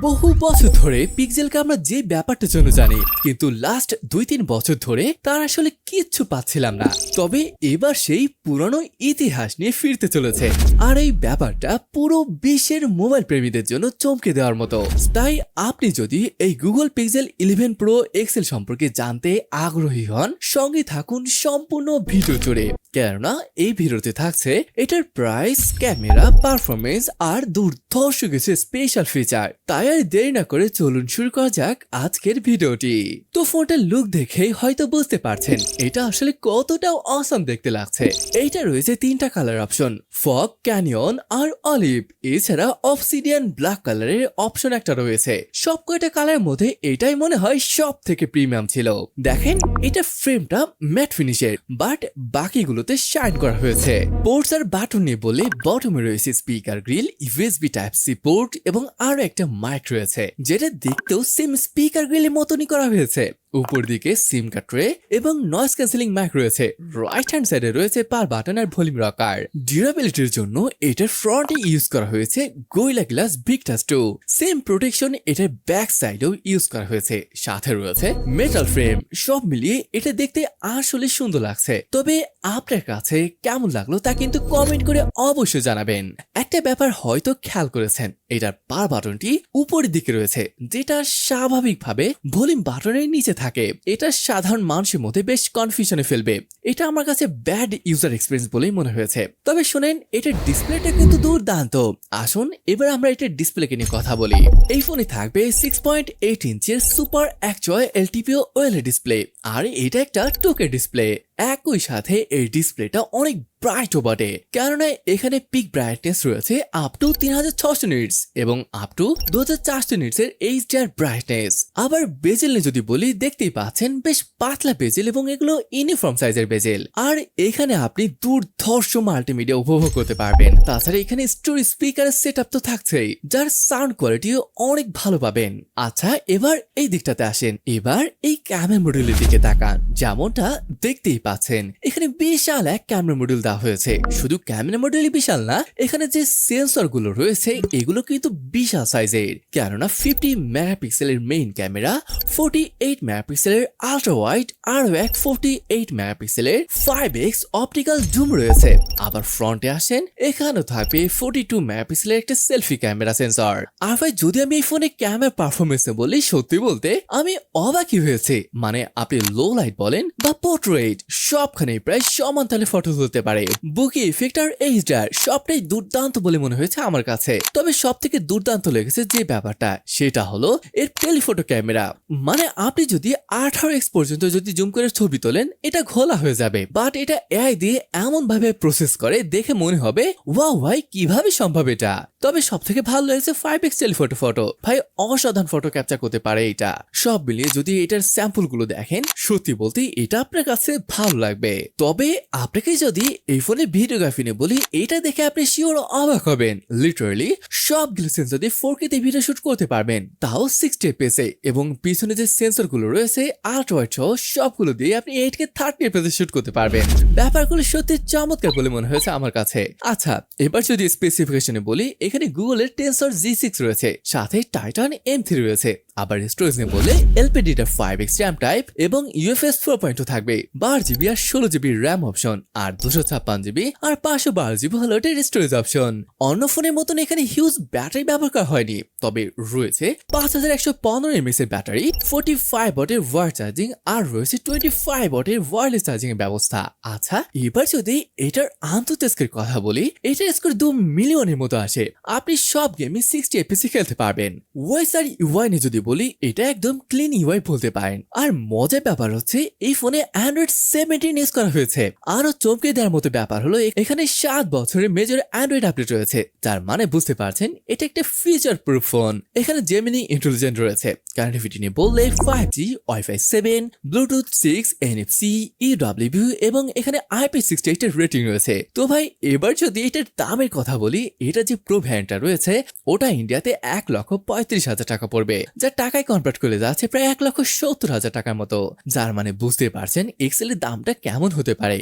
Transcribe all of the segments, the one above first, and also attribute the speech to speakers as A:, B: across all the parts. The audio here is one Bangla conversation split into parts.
A: বহু বছর ধরে পিক্সেলকে আমরা যে ব্যাপারটার জন্য জানি, কিন্তু লাস্ট 2-3 বছর ধরে তার আসলে কিচ্ছু পাচ্ছিলাম না। তবে এবার সেই পুরনো ইতিহাস নিয়ে ফিরতে চলেছে, আর এই ব্যাপারটা পুরো বিশ্বের মোবাইল প্রেমীদের জন্য চমকে দেওয়ার মতো। তাই আপনি যদি এই গুগল পিক্সেল 11 প্রো এক্সেল সম্পর্কে জানতে আগ্রহী হন, সঙ্গে থাকুন সম্পূর্ণ ভিডিও জুড়ে, কেননা এই ভিডিওতে থাকছে এটার প্রাইস, ক্যামেরা, পারফরমেন্স আর দুর্ধর্ষ কিছু স্পেশাল ফিচার। তাই আর দেরি না করে চলুন শুরু করা যাক আজকের ভিডিওটি। তো ফোনটার লুক দেখেই হয়তো বুঝতে পারছেন এটা আসলে কতটা অসাম দেখতে লাগছে। এইটা রয়েছে 3টা কালার অপশন, ফগ, ক্যানিয়ন আর অলিভ। এছাড়া অবসিডিয়ান ব্ল্যাক কালারের অপশন একটা রয়েছে। সব কয়টা কালারের মধ্যে এটাই মনে হয় সব থেকে প্রিমিয়াম ছিল। দেখেন এটা ফ্রেমটা ম্যাট ফিনিশের, বাট বাকিগুলোতে শাইন করা হয়েছে। পোর্টস আর বাটন নিয়ে বলে বটমে রয়েছে speaker grille, USB type C port এবং আরো একটা মাইক রয়েছে, যেটা দেখতেও সেম স্পিকার গ্রিলের মতনই করা হয়েছে। উপর দিকে সিম কার্ড ট্রে এবং নয়েজ ক্যান্সেলিং মাইক রয়েছে। রাইট হ্যান্ড সাইডে রয়েছে পার বাটন আর ভলিউম রকার। ডিউরেবিলিটির জন্য এটার ফ্রন্টে ইউজ করা হয়েছে gorilla glass Victus 2। Same protection এটার ব্যাক সাইডেও ইউজ করা হয়েছে। সাথে রয়েছে মেটাল ফ্রেম। সব মিলিয়ে এটা দেখতে আসলে সুন্দর লাগছে। তবে আপনার কাছে কেমন লাগলো তা কিন্তু কমেন্ট করে অবশ্যই জানাবেন। একটা ব্যাপার হয়তো খেয়াল করেছেন, এটার পার বাটনটি উপরের দিকে রয়েছে, যেটা স্বাভাবিকভাবে ভলিউম বাটনের নিচে থাকে। এটা সাধারণ মানুষের মধ্যে বেশ কনফিউশনে ফেলবে। এটা আমার কাছে ব্যাড ইউজার এক্সপিরিয়েন্স বলেই মনে হয়েছে। তবে শুনেন, এটার ডিসপ্লেটা কিন্তু দুর্দান্ত। আসুন এবার আমরা এটার ডিসপ্লেকে নিয়ে কথা বলি। এই ফোনে থাকবে 6.8 ইঞ্চের super actual LTPO OLED display, আর এটা একটা 2K ডিসপ্লে। একই সাথে এই ডিসপ্লেটা অনেক ব্রাইটও বটে, কেননা এখানে পিক ব্রাইটনেস রয়েছে আপ টু 3600 নিটস এবং আপ টু 2400 নিটস এর এইচডিআর ব্রাইটনেস। আবার বেজেল নিয়ে যদি বলি, দেখতেই পাচ্ছেন বেশ পাতলা বেজেল এবং এগুলো ইউনিফর্ম সাইজের বেজেল। আর এখানে আপনি দুর্ধর্ষ মাল্টিমিডিয়া উপভোগ করতে পারবেন। তাছাড়া এখানে স্টোরি স্পিকারের সেটআপ তো থাকছেই, যার সাউন্ড কোয়ালিটিও অনেক ভালো পাবেন। আচ্ছা, এবার এই দিকটাতে আসেন। এবার এই ক্যামেরা মডিউলের দিকে তাকান। যেমনটা দেখতেই পাচ্ছেন, এখানে বিশাল এক ক্যামেরা মডিউল দেওয়া হয়েছে। শুধু ক্যামেরা মডিউলই বিশাল না, এখানে যে সেন্সর গুলো রয়েছে এগুলো কিন্তু বিশাল সাইজের। কেননা 50 মেগাপিক্সেলের মেইন ক্যামেরা, 48 মেগাপিক্সেলের আল্ট্রা ওয়াইড, আরো এক 48 মেগাপিক্সেলের 5x অপটিক্যাল জুম রয়েছে। আবার ফ্রন্টে আসেন, এখানেও থাকবে 42 মেগাপিক্সেলের একটা সেলফি ক্যামেরা সেন্সর। আর ভাই, যদি আমি এই ফোনে ক্যামেরা পারফরমেন্স বলি, সত্যি বলতে আমি অবাকই হয়েছে। মানে আপনি লো লাইট বলেন বা পোর্ট্রেট, সবখানে প্রায় সমান তালে ফটো তুলতে পারে। বুকি ইফেক্ট আর এইচডিআর সবটাই দুর্দান্ত বলে মনে হয়েছে আমার কাছে। তবে সব থেকে দুর্দান্ত লেগেছে যে ব্যাপারটা, সেটা হলো এর টেলিফটো ক্যামেরা। মানে আপনি যদি 18x পর্যন্ত যদি জুম করে ছবি তোলেন, এটা ঘোলা হয়ে যাবে। বাট এটা এআই দিয়ে এমন ভাবে প্রসেস করে, দেখে মনে হবে ওয়াও ভাই, কিভাবে সম্ভব এটা। তবে সব থেকে ভালো লেগেছে 5x টেলিফটো ফটো। ভাই অসাধারণ ফটো ক্যাপচার করতে পারে এটা। সব মিলিয়ে যদি এটার স্যাম্পল গুলো দেখেন, সত্যি বলতে এটা আপনার কাছে ভালো লাগবে। তবে আপনাকে যদি এই ফোনে ভিডিওগ্রাফি নিয়ে বলি, এটা দেখে আপনি শিওর অবাক হবেন। লিটারালি সবগুলো সেন্সর দিয়ে 4K তে ভিডিও শুট করতে পারবেন, তাও 60 fps এ। এবং পিছনে যে সেন্সর গুলো রয়েছে আল্ট্রা ওয়াইড সহ সবগুলো দিয়ে আপনি 8K 30 fps এ শুট করতে পারবেন। ব্যাপারগুলো সত্যি চমৎকার বলে মনে হয়েছে আমার কাছে। আচ্ছা, এবার যদি স্পেসিফিকেশনে বলি, এখানে গুগলের টেনসর G6 রয়েছে, সাথে টাইটান M3 রয়েছে। আবার স্টোরেজ নিয়ে বললে LPDDR 5X RAM টাইপ এবং UFS 4.2 থাকবে। 12GB আর 16GB RAM অপশন, আর 256GB আর 512GB হলো এর স্টোরেজ অপশন। অন্য ফোনের মতন এখানে হিউজ ব্যাটারি ব্যবহার করা হয়নি, তবে রয়েছে 5115 mAh এর ব্যাটারি, 45 ওয়াটের ওয়ার চার্জিং, আর রয়েছে 25 ওয়াটের ওয়্যারলেস চার্জিং এর ব্যবস্থা। আচ্ছা, এবার যদি এটার আন্তঃস্কোর কথা বলি, এটার স্কোর 2 মিলিয়নের মতো আসে। আপনি সব গেমে 60 fps খেলতে পারবেন। ওয়াইস আর ইউআই নিয়ে যদি বলি, এটা একদম ক্লিন ইউআই বলতে পারেন। আর মজার ব্যাপার হচ্ছে এই ফোনে অ্যান্ড্রয়েড 17 ইউজ করা হয়েছে। আরো চমকে দেওয়ার মতো ব্যাপার হলো এখানে 7 বছরের মেজর অ্যান্ড্রয়েড আপডেট রয়েছে, যার মানে বুঝতে পারছেন এটা একটা ফিচার প্রুফ ফোন। এখানে জেমিনি ইন্টেলিজেন্ট রয়েছে। কানেক্টিভিটি নিয়ে বললে 5G, Wi-Fi 7, Bluetooth 6, NFC, EWB এবং এখানে IP68 এর রেটিং রয়েছে। তো ভাই, এবার যদি এটার দামের কথা বলি, এটা যে প্রো ভ্যারিয়েন্টটা রয়েছে ওটা ইন্ডিয়াতে 1,35,000 টাকা পড়বে, যা টাকায় কনভার্ট করে যাচ্ছে প্রায় 1,70,000 টাকার মতো, যার মানে বুঝতে পারছেন এক্সেলের দামটা কেমন হতে পারে।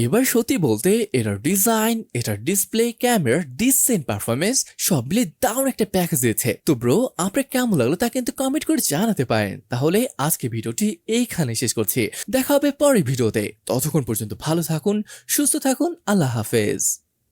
A: এবার সত্যি বলতে এটার ডিজাইন, এটার ডিসপ্লে, ক্যামেরা, ডিসেন্ট পারফরমেন্স সব মিলে দারুণ একটা প্যাকেজ দিয়েছে। তো ব্রো, আপনার কেমন লাগলো তা কিন্তু কমেন্ট করে জানাতে পারেন। তাহলে আজকে ভিডিওটি এইখানে শেষ করছি, দেখা হবে পরের ভিডিওতে। ততক্ষণ পর্যন্ত ভালো থাকুন, সুস্থ থাকুন, আল্লাহ হাফেজ।